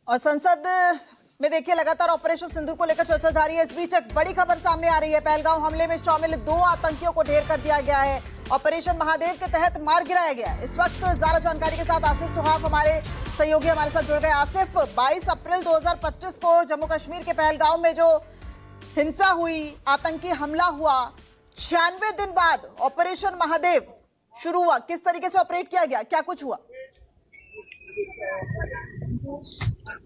और संसद में देखिए लगातार ऑपरेशन सिंदूर को लेकर चर्चा जारी है। इस बीच एक बड़ी खबर सामने आ रही है। पहलगाम हमले में शामिल 2 आतंकियों को ढेर कर दिया गया है। ऑपरेशन महादेव के तहत मार गिराया गया। इस वक्त ज्यादा जानकारी के साथ आसिफ सुहाग हमारे सहयोगी हमारे साथ जुड़ गए। आसिफ, 22 अप्रैल 2025 को जम्मू कश्मीर के पहलगाम में जो हिंसा हुई, आतंकी हमला हुआ, 96 दिन बाद ऑपरेशन महादेव शुरू हुआ। किस तरीके से ऑपरेट किया गया, क्या कुछ हुआ?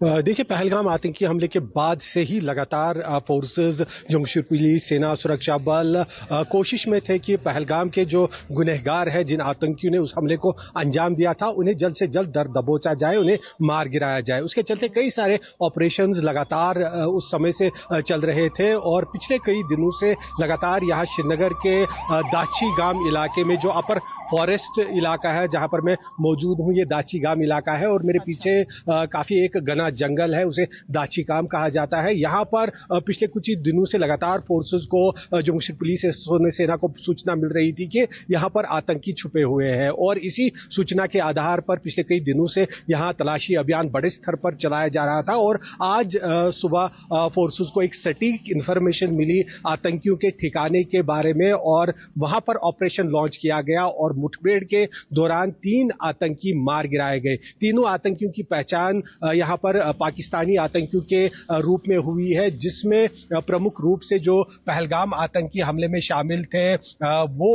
देखिए, पहलगाम आतंकी हमले के बाद से ही लगातार फोर्सेस, जम्मू कश्मीर पुलिस, सेना, सुरक्षा बल कोशिश में थे कि पहलगाम के जो गुनहगार है, जिन आतंकियों ने उस हमले को अंजाम दिया था, उन्हें जल्द से जल्द दर दबोचा जाए, उन्हें मार गिराया जाए। उसके चलते कई सारे ऑपरेशंस लगातार उस समय से चल रहे थे और पिछले कई दिनों से लगातार यहाँ श्रीनगर के दाची गाम इलाके में, जो अपर फॉरेस्ट इलाका है जहां पर मैं मौजूद हूँ, ये दाची गाम इलाका है और मेरे पीछे काफी एक घना जंगल है, उसे दाची गाम कहा जाता है। यहाँ पर पिछले कुछ ही दिनों से लगातार फोर्सेस को, जम्मू कश्मीर पुलिस सेना को सूचना मिल रही थी कि यहाँ पर आतंकी छुपे हुए हैं और इसी सूचना के आधार पर पिछले कई दिनों से यहाँ तलाशी अभियान बड़े स्तर पर चलाया जा रहा था। और आज सुबह फोर्सेस को एक सटीक इंफॉर्मेशन मिली आतंकियों के ठिकाने के बारे में और वहां पर ऑपरेशन लॉन्च किया गया और मुठभेड़ के दौरान 3 आतंकी मार गिराए गए। तीनों आतंकियों की पहचान यहाँ पर पाकिस्तानी आतंकियों के रूप में हुई है, जिसमें प्रमुख रूप से जो पहलगाम आतंकी हमले में शामिल थे वो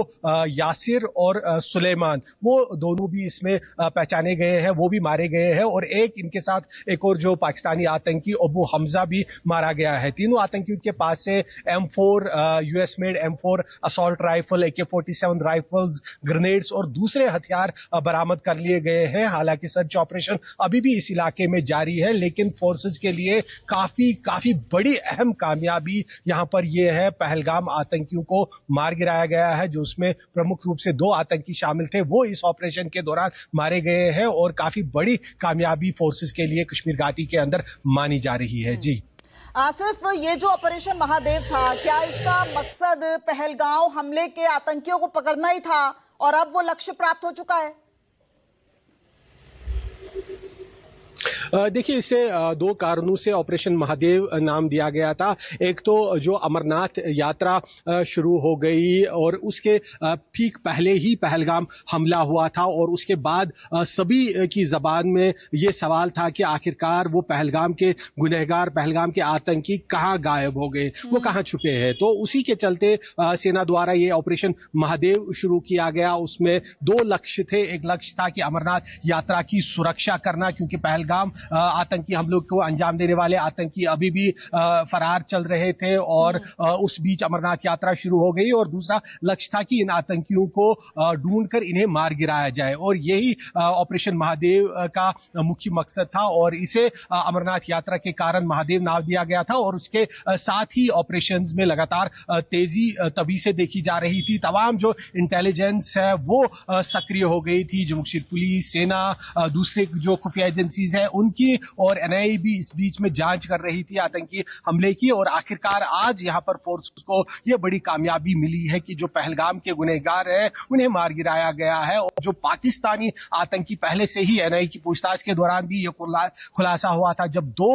यासिर और सुलेमान, वो दोनों भी इसमें पहचाने गए हैं, वो भी मारे गए हैं और इनके साथ एक और जो पाकिस्तानी आतंकी अबू हमजा भी मारा गया है। तीनों आतंकियों के पास से M4 US made M4 assault rifle, AK-47 rifles, grenades और दूसरे हथियार बरामद कर लिए गए हैं। हालांकि सर्च ऑपरेशन अभी भी इस इलाके में जारी है, लेकिन फोर्सेस के लिए काफी बड़ी अहम कामयाबी यहां पर यह है, पहलगाम आतंकियों को मार गिराया गया है। जो उसमें प्रमुख रूप से 2 आतंकी शामिल थे, वो इस ऑपरेशन के दौरान मारे गए हैं और काफी बड़ी कामयाबी फोर्सेस के लिए कश्मीर घाटी के अंदर मानी जा रही है। जी आसिफ, ये जो ऑपरेशन महादेव था, क्या इसका मकसद पहलगाम हमले के आतंकियों को पकड़ना ही था और अब वो लक्ष्य प्राप्त हो चुका है? देखिए, इसे 2 कारणों से ऑपरेशन महादेव नाम दिया गया था। एक तो जो अमरनाथ यात्रा शुरू हो गई और उसके ठीक पहले ही पहलगाम हमला हुआ था और उसके बाद सभी की जबान में ये सवाल था कि आखिरकार वो पहलगाम के गुनहगार, पहलगाम के आतंकी कहाँ गायब हो गए, वो कहाँ छुपे हैं। तो उसी के चलते सेना द्वारा ये ऑपरेशन महादेव शुरू किया गया। उसमें 2 लक्ष्य थे। एक लक्ष्य था कि अमरनाथ यात्रा की सुरक्षा करना, क्योंकि पहलगाम आतंकी हमलों को अंजाम देने वाले आतंकी अभी भी फरार चल रहे थे और उस बीच अमरनाथ यात्रा शुरू हो गई। और दूसरा लक्ष्य था कि इन आतंकियों को ढूंढकर इन्हें मार गिराया जाए और यही ऑपरेशन महादेव का मुख्य मकसद था और इसे अमरनाथ यात्रा के कारण महादेव नाम दिया गया था। और उसके साथ ही ऑपरेशंस में लगातार तेजी तभी से देखी जा रही थी। तमाम जो इंटेलिजेंस है वो सक्रिय हो गई थी। जम्मू कश्मीर पुलिस, सेना, दूसरे जो खुफिया एजेंसीज है उनकी और NIA भी इस बीच में जांच कर रही थी आतंकी हमले की। और आखिरकार आज यहां पर फोर्स को यह बड़ी कामयाबी मिली है कि जो पहलगाम के गुनहगार हैं उन्हें मार गिराया गया है। और जो पाकिस्तानी आतंकी, पहले से ही NIA की पूछताछ के दौरान भी यह खुलासा हुआ था, जब 2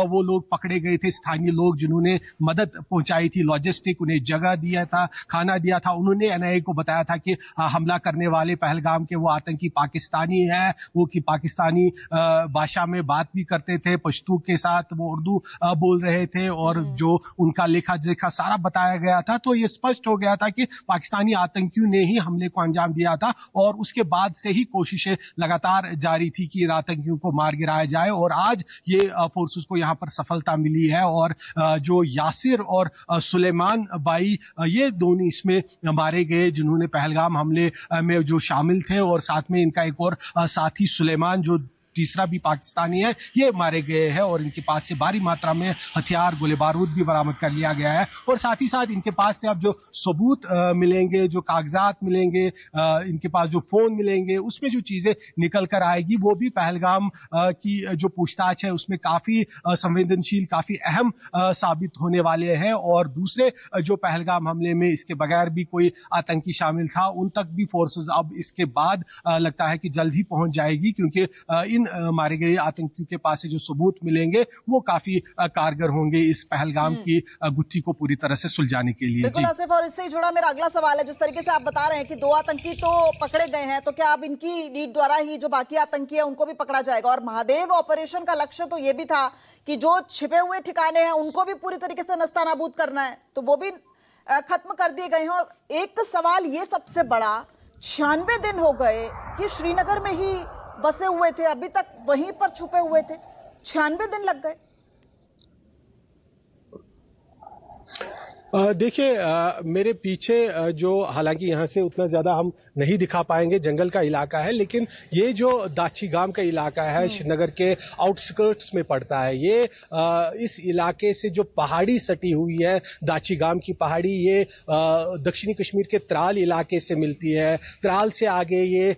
वो लोग पकड़े गए थे, स्थानीय लोग जिन्होंने मदद पहुंचाई थी, लॉजिस्टिक, उन्हें जगह दिया था, खाना दिया था, उन्होंने NIA को बताया था कि हमला करने वाले पहलगाम के वो आतंकी पाकिस्तानी है, वो कि पाकिस्तानी भाषा में बात भी करते थे, पश्तू के साथ वो उर्दू बोल रहे थे और जो उनका लेखा जोखा सारा बताया गया था। तो ये स्पष्ट हो गया था कि पाकिस्तानी आतंकियों ने ही हमले को अंजाम दिया था और उसके बाद से ही कोशिशें लगातार जारी थी कि इन आतंकियों को मार गिराया जाए। और आज ये फोर्सेस को यहां पर सफलता मिली है और जो यासिर और सुलेमान बाई, ये दोनों इसमें मारे गए जिन्होंने पहलगाम हमले में जो शामिल थे। और साथ में इनका एक और साथी सुलेमान, जो तीसरा भी पाकिस्तानी है, ये मारे गए हैं और इनके पास से भारी मात्रा में हथियार, गोले बारूद भी बरामद कर लिया गया है। और साथ ही साथ इनके पास से अब जो सबूत मिलेंगे, जो कागजात मिलेंगे, इनके पास जो फोन मिलेंगे, उसमें जो चीजें निकल कर आएगी वो भी पहलगाम की जो पूछताछ है उसमें काफी संवेदनशील, काफी अहम साबित होने वाले हैं। और दूसरे जो पहलगाम हमले में इसके बगैर भी कोई आतंकी शामिल था, उन तक भी फोर्सेस अब इसके बाद लगता है कि जल्द ही पहुंच जाएगी, क्योंकि इन तीन मारे गए आतंकियों के पास से जो सबूत मिलेंगे वो काफी कारगर होंगे इस पहलगाम की गुत्थी को पूरी तरह से सुलझाने के लिए। बिल्कुल आसिफ, और इससे जुड़ा मेरा अगला सवाल है, जिस तरीके से आप बता रहे हैं कि 2 आतंकी तो पकड़े गए हैं, तो क्या अब इनकी लीड द्वारा ही जो बाकी आतंकी है उनको भी पकड़ा जाएगा? और महादेव ऑपरेशन का लक्ष्य तो ये भी था कि जो छिपे हुए ठिकाने हैं उनको भी पूरी तरीके से नस्तानाबूद करना है, तो वो भी खत्म कर दिए गए हैं। और एक सवाल ये सबसे बड़ा, 96 दिन हो गए कि श्रीनगर में ही बसे हुए थे, अभी तक वहीं पर छुपे हुए थे, 96 दिन लग गए। देखिए, मेरे पीछे जो, हालांकि यहाँ से उतना ज़्यादा हम नहीं दिखा पाएंगे, जंगल का इलाका है, लेकिन ये जो दाछीगाम का इलाका है श्रीनगर के आउटस्कर्ट्स में पड़ता है। ये इस इलाके से जो पहाड़ी सटी हुई है, दाछीगाम की पहाड़ी, ये दक्षिणी कश्मीर के त्राल इलाके से मिलती है। त्राल से आगे ये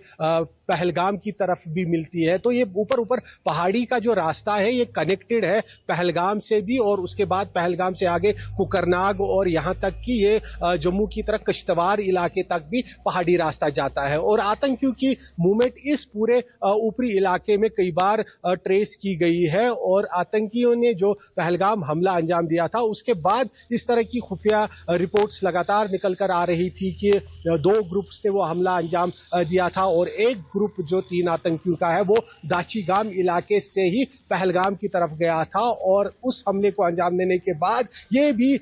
पहलगाम की तरफ भी मिलती है। तो ये ऊपर ऊपर पहाड़ी का जो रास्ता है ये कनेक्टेड है पहलगाम से भी, और उसके बाद पहलगाम से आगे कुकरनाग और यहाँ तक कि ये जम्मू की तरफ कश्तवार इलाके तक भी पहाड़ी रास्ता जाता है। और आतंकियों की मूवमेंट इस पूरे ऊपरी इलाके में कई बार ट्रेस की गई है, और आतंकियों ने जो पहलगाम हमला अंजाम दिया था उसके बाद इस तरह की खुफिया रिपोर्ट्स लगातार निकल कर आ रही थी कि 2 ग्रुप्स ने वो हमला अंजाम दिया था, और एक ग्रुप जो 3 आतंकियों का है वो दाछीगाम इलाके से ही पहलगाम की तरफ गया था। और उस हमले को अंजाम देने के बाद ये भी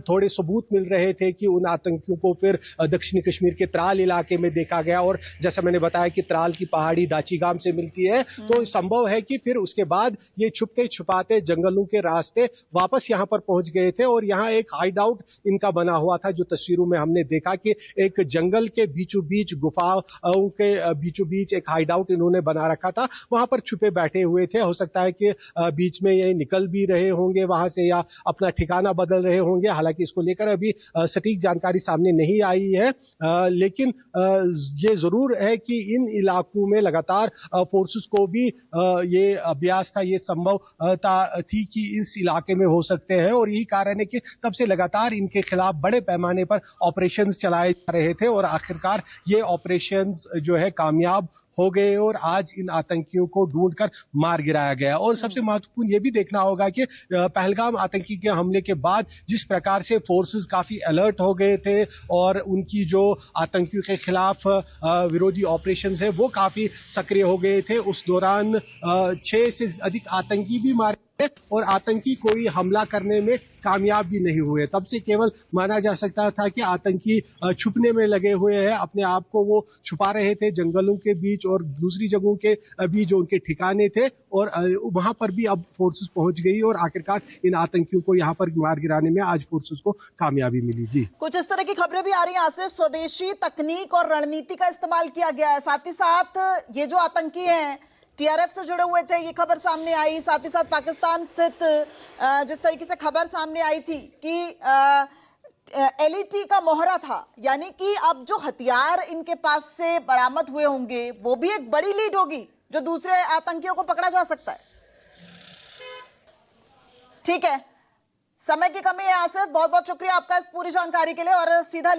थोड़े सबूत मिल रहे थे कि उन आतंकियों को फिर दक्षिणी कश्मीर के त्राल इलाके में देखा गया, और जैसा मैंने बताया कि त्राल की पहाड़ी दाछीगाम से मिलती है, तो संभव है कि फिर उसके बाद ये छुपते छुपाते जंगलों के रास्ते वापस यहाँ पर पहुंच गए थे। और यहाँ एक हाइड आउट इनका बना हुआ था, जो तस्वीरों में हमने देखा कि एक जंगल के बीचों बीच, गुफाओं के बीचों बीच एक हाइड आउट इन्होंने बना रखा था, वहां पर छुपे बैठे हुए थे। हो सकता है कि बीच में ये निकल भी रहे होंगे वहां से, या अपना ठिकाना बदल रहे होंगे। हालांकि इसको लेकर अभी सटीक जानकारी सामने नहीं आई है, लेकिन ये जरूर है कि इन इलाकों में लगातार फोर्सेस को भी ये अभ्यास था, ये संभवता थी कि इस इलाके में हो सकते हैं, और यही कारण है कि तब से लगातार इनके खिलाफ बड़े पैमाने पर ऑपरेशंस चलाए जा रहे थे, और आखिरकार ये ऑपरेशंस जो है कामयाब हो गए, और आज इन आतंकियों को ढूंढकर मार गिराया गया। और सबसे महत्वपूर्ण ये भी देखना होगा कि पहलगाम आतंकी के हमले के बाद जिस प्रकार से फोर्सेस काफी अलर्ट हो गए थे, और उनकी जो आतंकियों के खिलाफ विरोधी ऑपरेशंस है वो काफी सक्रिय हो गए थे। उस दौरान 6 से अधिक आतंकी भी मारे, और आतंकी कोई हमला करने में कामयाब भी नहीं हुए। तब से केवल माना जा सकता था कि आतंकी छुपने में लगे हुए हैं, अपने आप को वो छुपा रहे थे जंगलों के बीच और दूसरी जगहों के बीच जो उनके ठिकाने थे, और वहां पर भी अब फोर्सेस पहुंच गई, और आखिरकार इन आतंकियों को यहाँ पर मार गिराने में आज फोर्सेस को कामयाबी मिली। जी, कुछ इस तरह की खबरें भी आ रही हैं आसिफ, स्वदेशी तकनीक और रणनीति का इस्तेमाल किया गया है। साथ ही साथ ये जो आतंकी हैं टीआरएफ से जुड़े हुए थे, ये खबर सामने आई। साथ ही साथ पाकिस्तान स्थित जिस तरीके से खबर सामने आई थी कि एलईटी का मोहरा था, यानी कि अब जो हथियार इनके पास से बरामद हुए होंगे वो भी एक बड़ी लीड होगी, जो दूसरे आतंकियों को पकड़ा जा सकता है। ठीक है, समय की कमी है आसिफ, बहुत बहुत शुक्रिया आपका इस पूरी जानकारी के लिए। और सीधा